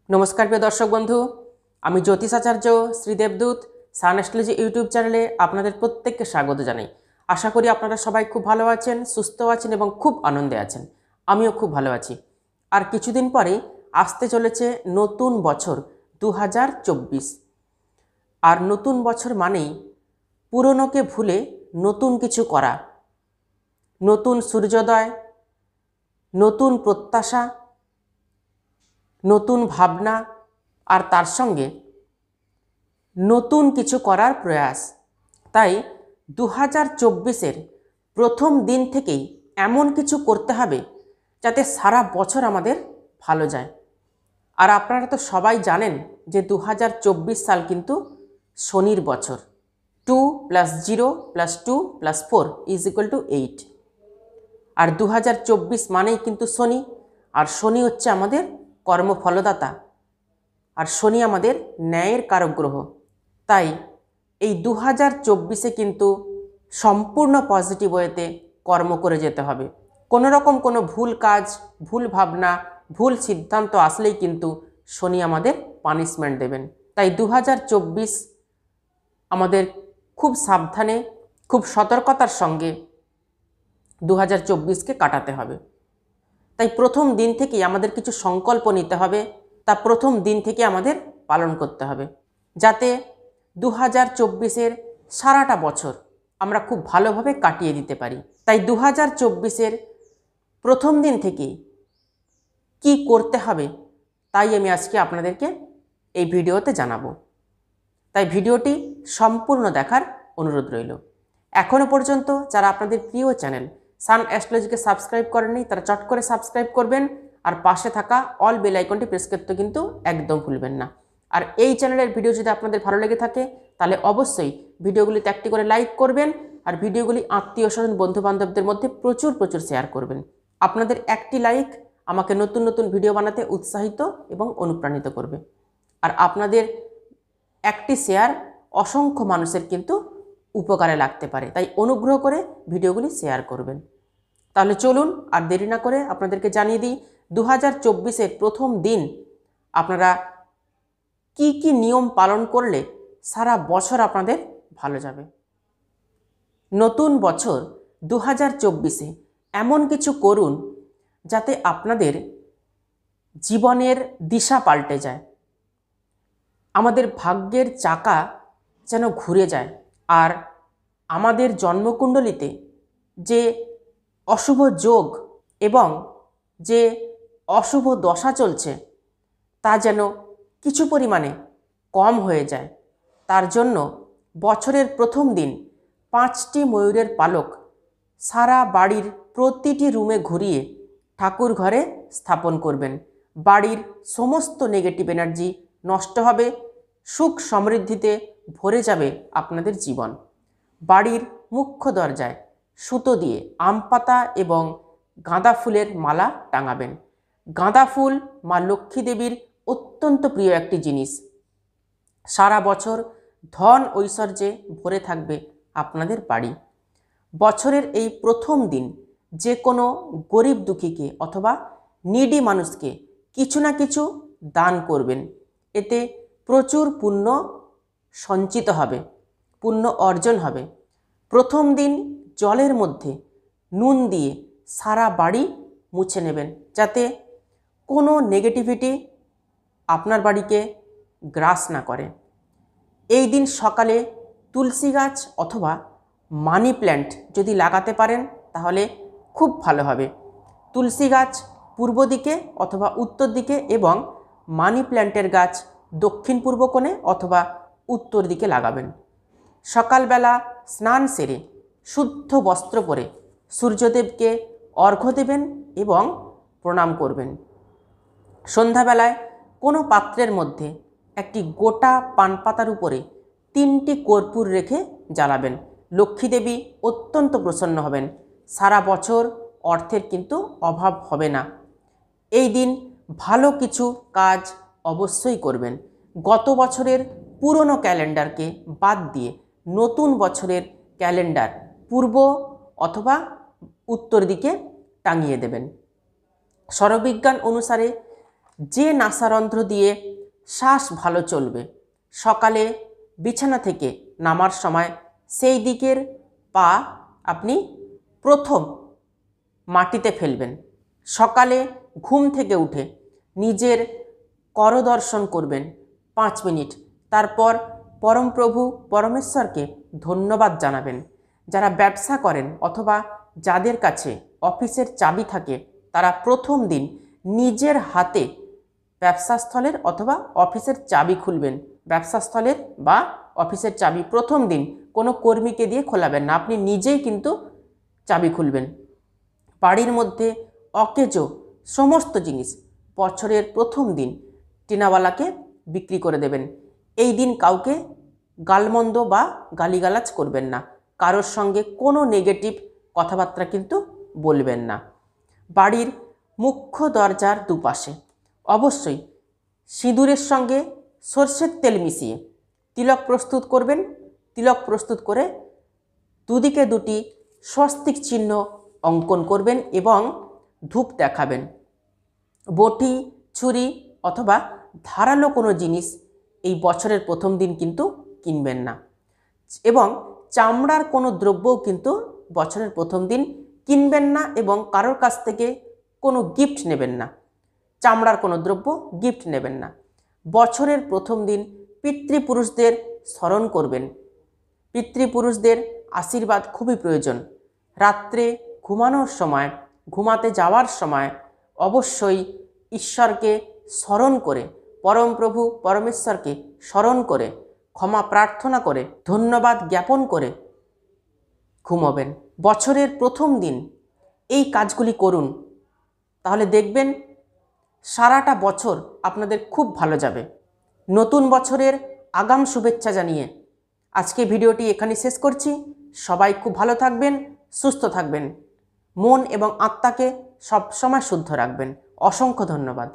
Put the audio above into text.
নমস্কার প্রিয় দর্শক বন্ধু, আমি জ্যোতিষাচার্য শ্রী দেবদূত সান অ্যাস্ট্রোলজি ইউটিউব চ্যানেলে আপনাদের প্রত্যেককে স্বাগত জানাই। আশা করি আপনারা সবাই খুব ভালো আছেন, সুস্থ আছেন এবং খুব আনন্দে আছেন। আমিও খুব ভালো আছি। আর কিছুদিন পরেই আসতে চলেছে নতুন বছর 2024। আর নতুন বছর মানেই পুরনোকে ভুলে নতুন কিছু করা, নতুন সূর্যোদয়, নতুন প্রত্যাশা, নতুন ভাবনা, আর তার সঙ্গে নতুন কিছু করার প্রয়াস। তাই 2024-এর প্রথম দিন থেকেই এমন কিছু করতে হবে যাতে সারা বছর আমাদের ভালো যায়। আর আপনারা তো সবাই জানেন যে 2024 সাল কিন্তু শনির বছর। 2 + 0 + 2 + 4 = 8। আর 2024 মানেই কিন্তু শনি, আর শনি হচ্ছে আমাদের কর্মফলদাতা, আর শনি আমাদের ন্যায়ের কারক গ্রহ। তাই এই 2024-এ কিন্তু সম্পূর্ণ পজিটিভ ওয়েতে কর্ম করে যেতে হবে। কোনো রকম কোনো ভুল কাজ, ভুল ভাবনা, ভুল সিদ্ধান্ত আসলেই কিন্তু শনি আমাদের পানিশমেন্ট দেবেন। তাই 2024 আমাদের খুব সাবধানে, খুব সতর্কতার সঙ্গে 2024-কে কাটাতে হবে। তাই প্রথম দিন থেকেই আমাদের কিছু সংকল্প নিতে হবে, তা প্রথম দিন থেকে আমাদের পালন করতে হবে, যাতে 2024-এর সারাটা বছর আমরা খুব ভালোভাবে কাটিয়ে দিতে পারি। তাই 2024-এর প্রথম দিন থেকেই কি করতে হবে তাই আমি আজকে আপনাদেরকে এই ভিডিওতে জানাবো। তাই ভিডিওটি সম্পূর্ণ দেখার অনুরোধ রইল। এখনও পর্যন্ত যারা আপনাদের প্রিয় চ্যানেল সান অ্যাস্ট্রোলজিকে সাবস্ক্রাইব করেননি তারা চট করে সাবস্ক্রাইব করবেন, আর পাশে থাকা অল বেল আইকনটি প্রেস করতে কিন্তু একদম ভুলবেন না। আর এই চ্যানেলের ভিডিও যদি আপনাদের ভালো লেগে থাকে তাহলে অবশ্যই ভিডিওগুলিতে একটি করে লাইক করবেন, আর ভিডিওগুলি আত্মীয় স্বজন বন্ধুবান্ধবদের মধ্যে প্রচুর শেয়ার করবেন। আপনাদের একটি লাইক আমাকে নতুন নতুন ভিডিও বানাতে উৎসাহিত এবং অনুপ্রাণিত করবে, আর আপনাদের একটি শেয়ার অসংখ্য মানুষের কিন্তু উপকারে লাগতে পারে। তাই অনুগ্রহ করে ভিডিওগুলি শেয়ার করবেন। তাহলে চলুন আর দেরি না করে আপনাদেরকে জানিয়ে দিই 2024-এর প্রথম দিন আপনারা কি কি নিয়ম পালন করলে সারা বছর আপনাদের ভালো যাবে। নতুন বছর 2024-এ এমন কিছু করুন যাতে আপনাদের জীবনের দিশা পাল্টে যায়, আমাদের ভাগ্যের চাকা যেন ঘুরে যায়, আর আমাদের জন্মকুণ্ডলিতে যে অশুভ যোগ এবং যে অশুভ দশা চলছে তা যেন কিছু পরিমাণে কম হয়ে যায়। তার জন্য বছরের প্রথম দিন 5টি ময়ূরের পালক সারা বাড়ির প্রতিটি রুমে ঘুরিয়ে ঠাকুর ঘরে স্থাপন করবেন। বাড়ির সমস্ত নেগেটিভ এনার্জি নষ্ট হবে, সুখ সমৃদ্ধিতে ভরে যাবে আপনাদের জীবন। বাড়ির মুখ্য দরজায় সুতো দিয়ে আম পাতা এবং গাঁদা ফুলের মালা টাঙাবেন। গাঁদা ফুল মা লক্ষ্মী দেবীর অত্যন্ত প্রিয় একটি জিনিস। সারা বছর ধন ঐশ্বর্যে ভরে থাকবে আপনাদের বাড়ি। বছরের এই প্রথম দিন যে কোনো গরিব দুঃখীকে অথবা নিডি মানুষকে কিছু না কিছু দান করবেন। এতে প্রচুর পুণ্য সঞ্চিত হবে, পুণ্য অর্জন হবে। প্রথম দিন জলের মধ্যে নুন দিয়ে সারা বাড়ি মুছে নেবেন, যাতে কোনো নেগেটিভিটি আপনার বাড়িকে গ্রাস না করে। এই দিন সকালে তুলসী গাছ অথবা মানি প্ল্যান্ট যদি লাগাতে পারেন তাহলে খুব ভালো হবে। তুলসী গাছ পূর্ব দিকে অথবা উত্তর দিকে এবং মানি প্ল্যান্টের গাছ দক্ষিণ পূর্ব কোণে অথবা উত্তর দিকে লাগাবেন। সকালবেলা স্নান সেরে শুদ্ধ বস্ত্র পরে সূর্যদেবকে অর্ঘ্য দেবেন এবং প্রণাম করবেন। সন্ধ্যাবেলায় কোনো পাত্রের মধ্যে একটি গোটা পান পাতার উপরে 3টি কর্পূর রেখে জ্বালাবেন। লক্ষ্মী দেবী অত্যন্ত প্রসন্ন হবেন, সারা বছর অর্থের কিন্তু অভাব হবে না। এই দিন ভালো কিছু কাজ অবশ্যই করবেন। গত বছরের পুরনো ক্যালেন্ডারকে বাদ দিয়ে নতুন বছরের ক্যালেন্ডার পূর্ব অথবা উত্তর দিকে টাঙিয়ে দেবেন। সৌরবিজ্ঞান অনুসারে যে নাসারন্ধ্র দিয়ে শ্বাস ভালো চলবে, সকালে বিছানা থেকে নামার সময় সেই দিকের পা আপনি প্রথম মাটিতে ফেলবেন। সকালে ঘুম থেকে উঠে নিজের করদর্শন করবেন 5 মিনিট। তারপর পরমপ্রভু পরমেশ্বরকে ধন্যবাদ জানাবেন। যারা ব্যবসা করেন অথবা যাদের কাছে অফিসের চাবি থাকে, তারা প্রথম দিন নিজের হাতে ব্যবসাস্থলের অথবা অফিসের চাবি খুলবেন। ব্যবসাস্থলের বা অফিসের চাবি প্রথম দিন কোনো কর্মীকে দিয়ে খোলাবেন না, আপনি নিজেই কিন্তু চাবি খুলবেন। বাড়ির মধ্যে অকেজো সমস্ত জিনিস বছরের প্রথম দিন টিনাওয়ালাকে বিক্রি করে দেবেন। এই দিন কাউকে গালমন্দ বা গালিগালাজ করবেন না, কারোর সঙ্গে কোনো নেগেটিভ কথাবার্তা কিন্তু বলবেন না। বাড়ির মুখ্য দরজার দুপাশে অবশ্যই সিঁদুরের সঙ্গে সর্ষের তেল মিশিয়ে তিলক প্রস্তুত করবেন। তিলক প্রস্তুত করে দুদিকে দুটি স্বস্তিক চিহ্ন অঙ্কন করবেন এবং ধূপ দেখাবেন। বটি, ছুরি অথবা ধারালো কোনো জিনিস এই বছরের প্রথম দিন কিন্তু কিনবেন না, এবং চামড়ার কোনো দ্রব্যও কিন্তু বছরের প্রথম দিন কিনবেন না, এবং কারোর কাছ থেকে কোনো গিফট নেবেন না। চামড়ার কোনো দ্রব্য গিফট নেবেন না। বছরের প্রথম দিন পিতৃপুরুষদের স্মরণ করবেন। পিতৃপুরুষদের আশীর্বাদ খুবই প্রয়োজন। রাত্রে ঘুমানোর সময়, ঘুমাতে যাওয়ার সময় অবশ্যই ঈশ্বরকে স্মরণ করে, পরমপ্রভু পরমেশ্বরকে স্মরণ করে, ক্ষমা প্রার্থনা করে, ধন্যবাদ জ্ঞাপন করে ঘুমোবেন। বছরের প্রথম দিন এই কাজগুলি করুন, তাহলে দেখবেন সারাটা বছর আপনাদের খুব ভালো যাবে। নতুন বছরের আগাম শুভেচ্ছা জানিয়ে আজকে ভিডিওটি এখানে শেষ করছি। সবাই খুব ভালো থাকবেন, সুস্থ থাকবেন, মন এবং আত্মাকে সবসময় শুদ্ধ রাখবেন। অসংখ্য ধন্যবাদ।